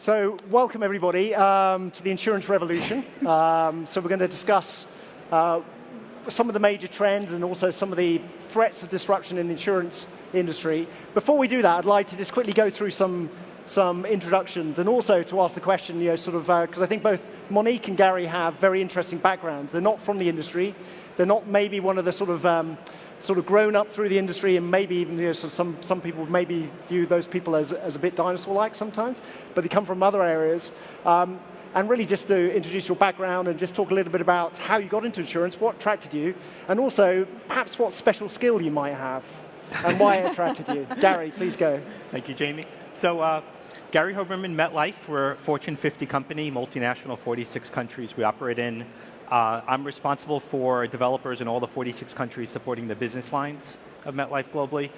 So welcome everybody to the insurance revolution. So we're going to discuss some of the major trends and also some of the threats of disruption in the insurance industry. Before we do that, I'd like to just quickly go through some introductions and also to ask the question, because I think both Monique and Gary have very interesting backgrounds. They're not from the industry. They're not maybe one of the sort of grown up through the industry, and maybe even some people maybe view those people as a bit dinosaur-like sometimes, but they come from other areas. And really just to introduce your background and just talk a little bit about how you got into insurance, what attracted you, and also perhaps what special skill you might have and why it attracted you. Gary, please go. Thank you, Jamie. So Gary Hoberman, MetLife, we're a Fortune 50 company, multinational, 46 countries we operate in. I'm responsible for developers in all the 46 countries supporting the business lines of MetLife globally.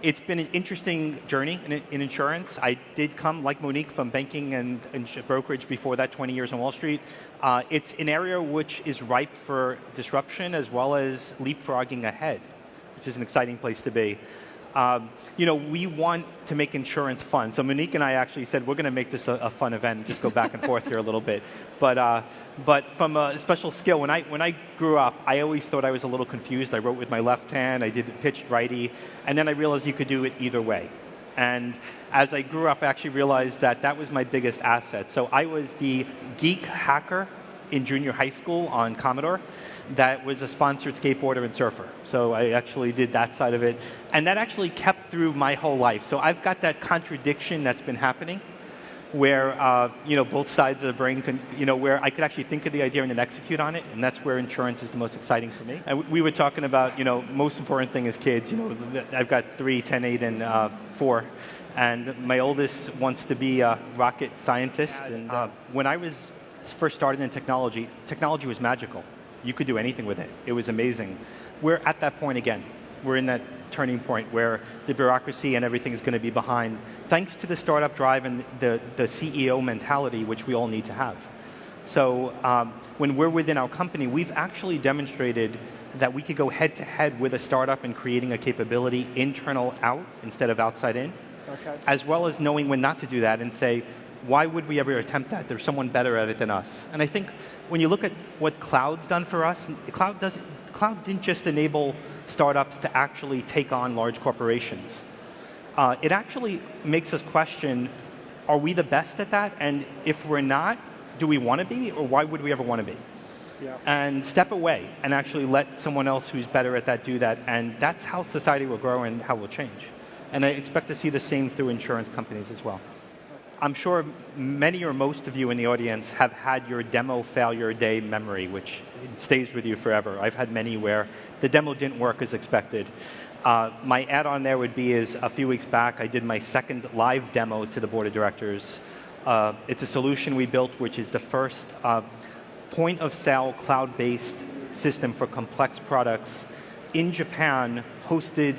It's been an interesting journey in insurance. I did come, like Monique, from banking and brokerage before that, 20 years on Wall Street. It's an area which is ripe for disruption as well as leapfrogging ahead, which is an exciting place to be. We want to make insurance fun. So Monique and I actually said we're going to make this a fun event and just go back and forth here a little bit. But from a special skill, when I grew up, I always thought I was a little confused. I wrote with my left hand, I pitched righty, and then I realized you could do it either way. And as I grew up, I actually realized that was my biggest asset. So I was the geek hacker in junior high school on Commodore that was a sponsored skateboarder and surfer. So I actually did that side of it. And that actually kept through my whole life. So I've got that contradiction that's been happening where, both sides of the brain can, where I could actually think of the idea and then execute on it. And that's where insurance is the most exciting for me. And we were talking about, most important thing as kids, I've got 3, 10, 8, and 4. And my oldest wants to be a rocket scientist. And when I was first started in technology was magical. You could do anything with it. It was amazing. We're at that point again. We're in that turning point where the bureaucracy and everything is going to be behind, thanks to the startup drive and the CEO mentality, which we all need to have. So when we're within our company, we've actually demonstrated that we could go head to head with a startup in creating a capability internal out instead of outside in, as well as knowing when not to do that and say, why would we ever attempt that? There's someone better at it than us. And I think when you look at what cloud's done for us, cloud didn't just enable startups to actually take on large corporations. It actually makes us question, are we the best at that? And if we're not, do we want to be? Or why would we ever want to be? Yeah. And step away and actually let someone else who's better at that do that. And that's how society will grow and how we'll change. And I expect to see the same through insurance companies as well. I'm sure many or most of you in the audience have had your demo failure day memory, which stays with you forever. I've had many where the demo didn't work as expected. My add-on there would be is a few weeks back, I did my second live demo to the board of directors. It's a solution we built, which is the first point-of-sale cloud-based system for complex products in Japan, hosted,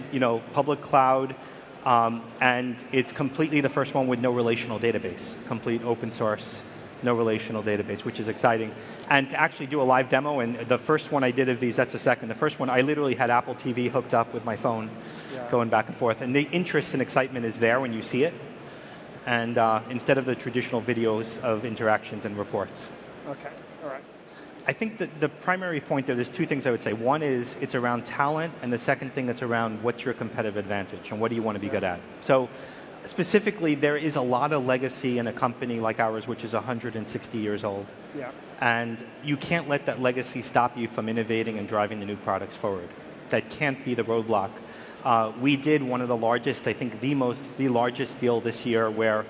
public cloud. And it's completely the first one with no relational database, complete open source, no relational database, which is exciting. And to actually do a live demo, and the first one I did of these, that's the second. The first one, I literally had Apple TV hooked up with my phone, going back and forth. And the interest and excitement is there when you see it, and instead of the traditional videos of interactions and reports. Okay, all right. I think that the primary point there's two things I would say. One is it's around talent, and the second thing it's around what's your competitive advantage and what do you want to be good at. So specifically, there is a lot of legacy in a company like ours, which is 160 years old. Yeah. And you can't let that legacy stop you from innovating and driving the new products forward. That can't be the roadblock. We did one of the largest, I think the largest deal this year where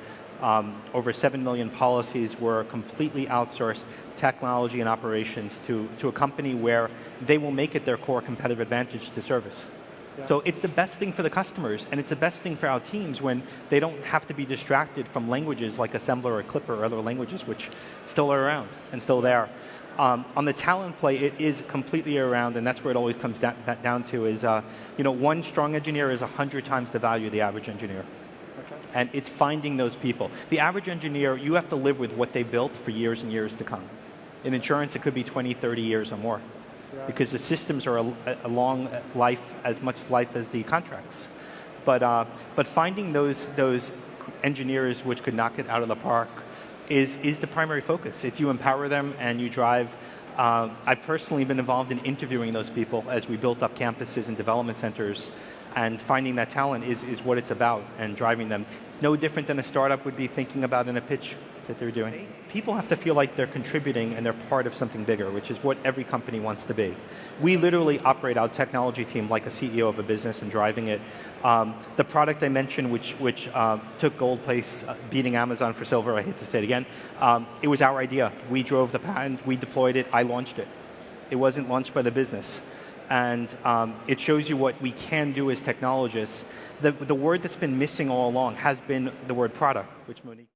over 7 million policies were completely outsourced technology and operations to a company where they will make it their core competitive advantage to service. Yeah. So it's the best thing for the customers, and it's the best thing for our teams when they don't have to be distracted from languages like Assembler or Clipper or other languages which still are around and still there. On the talent play, it is completely around, and that's where it always comes down to is, one strong engineer is 100 times the value of the average engineer. And it's finding those people. The average engineer, you have to live with what they built for years and years to come. In insurance, it could be 20, 30 years or more. Yeah. Because the systems are a long life, as much life as the contracts. But finding those engineers which could knock it out of the park is the primary focus. It's you empower them and you drive. I've personally been involved in interviewing those people as we built up campuses and development centers, and finding that talent is what it's about, and driving them. It's no different than a startup would be thinking about in a pitch that they're doing. People have to feel like they're contributing and they're part of something bigger, which is what every company wants to be. We literally operate our technology team like a CEO of a business and driving it. The product I mentioned, which took gold place, beating Amazon for silver, I hate to say it again, it was our idea. We drove the patent, we deployed it, I launched it. It wasn't launched by the business. And it shows you what we can do as technologists. The word that's been missing all along has been the word product, which Monique